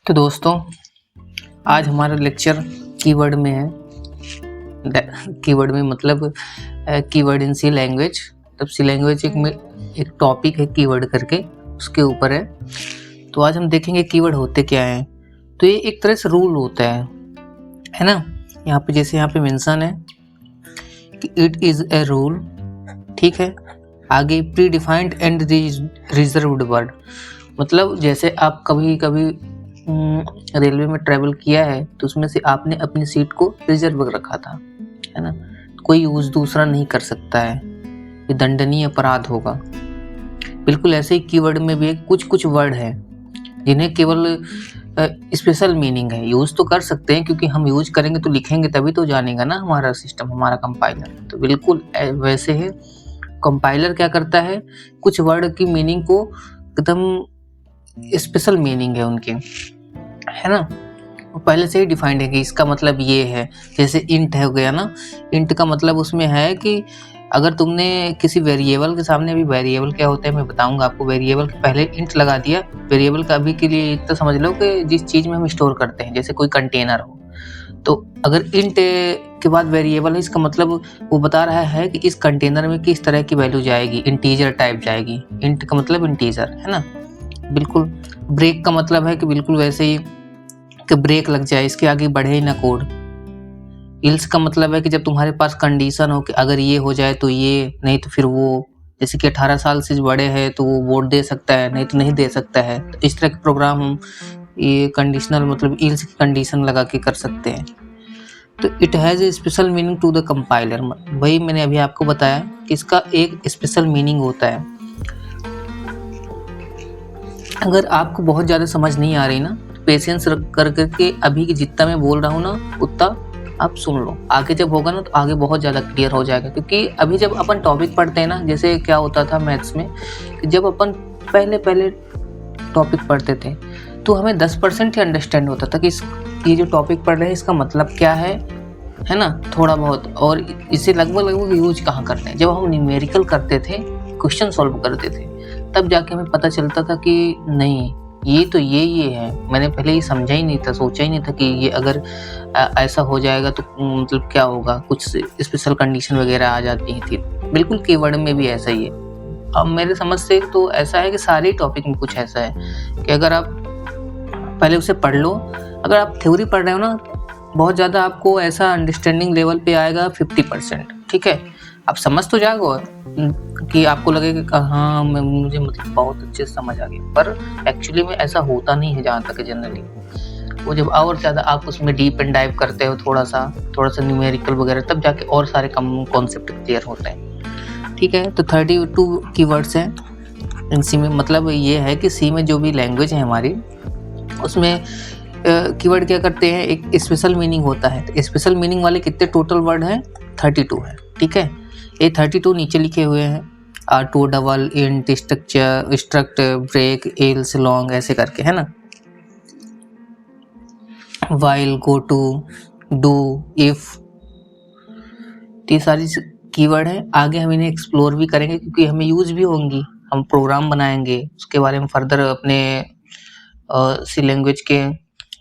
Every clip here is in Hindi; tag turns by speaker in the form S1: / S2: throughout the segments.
S1: तो दोस्तों, आज हमारा लेक्चर कीवर्ड में है। कीवर्ड में मतलब कीवर्ड इन सी लैंग्वेज। तब सी लैंग्वेज एक टॉपिक है कीवर्ड करके, उसके ऊपर है। तो आज हम देखेंगे कीवर्ड होते क्या हैं। तो ये एक तरह से रूल होता है ना। यहाँ पे जैसे यहाँ पे मेंशन है कि इट इज़ ए रूल, ठीक है। आगे pre defined and reserved word, मतलब जैसे आप कभी कभी रेलवे में ट्रैवल किया है तो उसमें से आपने अपनी सीट को रिजर्व रखा था, है ना। कोई यूज़ दूसरा नहीं कर सकता है, ये दंडनीय अपराध होगा। बिल्कुल ऐसे ही कीवर्ड में भी कुछ वर्ड है जिन्हें केवल स्पेशल मीनिंग है। यूज़ तो कर सकते हैं क्योंकि हम यूज करेंगे तो लिखेंगे तभी तो जानेगा ना हमारा सिस्टम, हमारा कंपाइलर। तो बिल्कुल वैसे है, कंपाइलर क्या करता है, कुछ वर्ड की मीनिंग को एकदम स्पेशल मीनिंग है उनके, है ना। पहले से ही डिफाइंड है कि इसका मतलब ये है। जैसे इंट हो गया ना, इंट का मतलब उसमें है कि अगर तुमने किसी वेरिएबल के सामने, अभी वेरिएबल क्या होता है मैं बताऊंगा आपको। वेरिएबल के पहले इंट लगा दिया। वेरिएबल का अभी के लिए इतना समझ लो कि जिस चीज़ में हम स्टोर करते हैं, जैसे कोई कंटेनर हो, तो अगर इंट के बाद वेरिएबल है, इसका मतलब वो बता रहा है कि इस कंटेनर में किस तरह की वैल्यू जाएगी, इंटीजर टाइप जाएगी। इंट का मतलब इंटीजर, है ना। बिल्कुल। ब्रेक का मतलब है कि बिल्कुल वैसे ही कि ब्रेक लग जाए, इसके आगे बढ़े ही ना कोड। इल्स का मतलब है कि जब तुम्हारे पास कंडीशन हो कि अगर ये हो जाए तो ये, नहीं तो फिर वो। जैसे कि 18 साल से बड़े हैं तो वो वोट दे सकता है, नहीं तो नहीं दे सकता है। तो इस तरह के प्रोग्राम हम ये कंडीशनल मतलब इल्स की कंडीशन लगा के कर सकते हैं। तो it has a special meaning to the compiler. वही मैंने अभी आपको बताया कि इसका एक स्पेशल मीनिंग होता है। अगर आपको बहुत ज़्यादा समझ नहीं आ रही ना, पेशेंस कर करके अभी की जितना मैं बोल रहा हूँ ना उतना आप सुन लो। आगे जब होगा ना तो आगे बहुत ज़्यादा क्लियर हो जाएगा। क्योंकि अभी जब अपन टॉपिक पढ़ते हैं ना, जैसे क्या होता था मैथ्स में कि जब अपन पहले टॉपिक पढ़ते थे तो हमें 10% ही अंडरस्टैंड होता था कि ये जो टॉपिक पढ़ रहे हैं इसका मतलब क्या है ना, थोड़ा बहुत। और इसे लगभग यूज कहाँ करते हैं। जब हम न्यूमेरिकल करते थे, क्वेश्चन सॉल्व करते थे, तब जाके हमें पता चलता था कि नहीं, ये तो ये है। मैंने पहले ये समझा ही नहीं था, सोचा ही नहीं था कि ये अगर ऐसा हो जाएगा तो मतलब क्या होगा। कुछ स्पेशल कंडीशन वगैरह आ जाती थी। बिल्कुल कीवर्ड में भी ऐसा ही है। अब मेरे समझ से तो ऐसा है कि सारे टॉपिक में कुछ ऐसा है कि अगर आप पहले उसे पढ़ लो। अगर आप थ्योरी पढ़ रहे हो ना, बहुत ज़्यादा आपको ऐसा अंडरस्टैंडिंग लेवल पे आएगा 50%, ठीक है। आप समझ तो जाओगे कि आपको लगेगा कि हाँ मुझे मतलब बहुत अच्छे से समझ आ गया, पर एक्चुअली में ऐसा होता नहीं है जहाँ तक जनरली। वो जब और ज़्यादा आप उसमें डीप एंड डाइव करते हो, थोड़ा सा न्यूमेरिकल वगैरह, तब जाके और सारे कम कॉन्सेप्ट क्लियर होते हैं, ठीक है। तो 32 कीवर्ड्स हैं इन सी में। मतलब ये है कि सी में जो भी लैंग्वेज है हमारी, उसमें कीवर्ड क्या करते हैं, एक स्पेशल मीनिंग होता है। तो स्पेशल मीनिंग वाले कितने टोटल वर्ड हैं, 32 है, ठीक है। ये 32 नीचे लिखे हुए हैं, R2 double, int, structure, struct, break, else, long, ऐसे करके, है ना। While, go to, do, if, ये सारी कीवर्ड है। आगे हम इन्हें एक्सप्लोर भी करेंगे क्योंकि हमें यूज भी होंगी। हम प्रोग्राम बनाएंगे, उसके बारे में फर्दर अपने सी लैंग्वेज के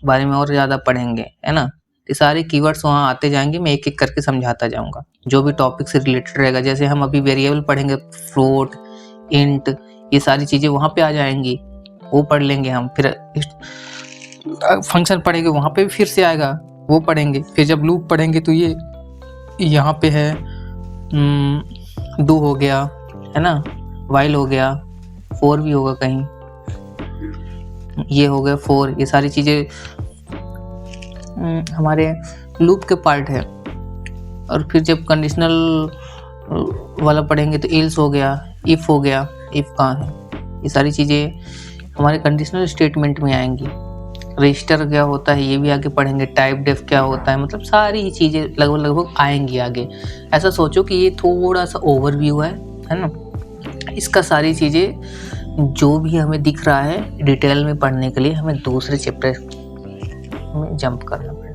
S1: बारे में और ज़्यादा पढ़ेंगे, है ना। ये सारे कीवर्ड्स वहाँ आते जाएंगे, मैं एक एक करके समझाता जाऊँगा जो भी टॉपिक से रिलेटेड रहेगा। जैसे हम अभी वेरिएबल पढ़ेंगे, फ्लोट, इंट, ये सारी चीज़ें वहाँ पे आ जाएंगी, वो पढ़ लेंगे हम। फिर फंक्शन पढ़ेंगे, वहाँ पे भी फिर से आएगा, वो पढ़ेंगे। फिर जब लूप पढ़ेंगे तो ये यहाँ पे है डू हो गया, है ना, वाइल हो गया, फोर भी होगा कहीं, ये हो गया फोर। ये सारी चीज़ें हमारे लूप के पार्ट है। और फिर जब कंडीशनल वाला पढ़ेंगे तो एल्स हो गया, इफ़ हो गया, इफ़ कहाँ है, ये सारी चीज़ें हमारे कंडीशनल स्टेटमेंट में आएंगी। रजिस्टर क्या होता है ये भी आगे पढ़ेंगे, टाइप डेफ क्या होता है, मतलब सारी ही चीज़ें लगभग आएंगी आगे। ऐसा सोचो कि ये थोड़ा सा ओवरव्यू है ना। इसका सारी चीज़ें जो भी हमें दिख रहा है डिटेल में पढ़ने के लिए हमें दूसरे चैप्टर में जंप करना पड़ेगा।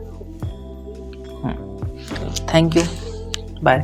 S1: Thank you, bye.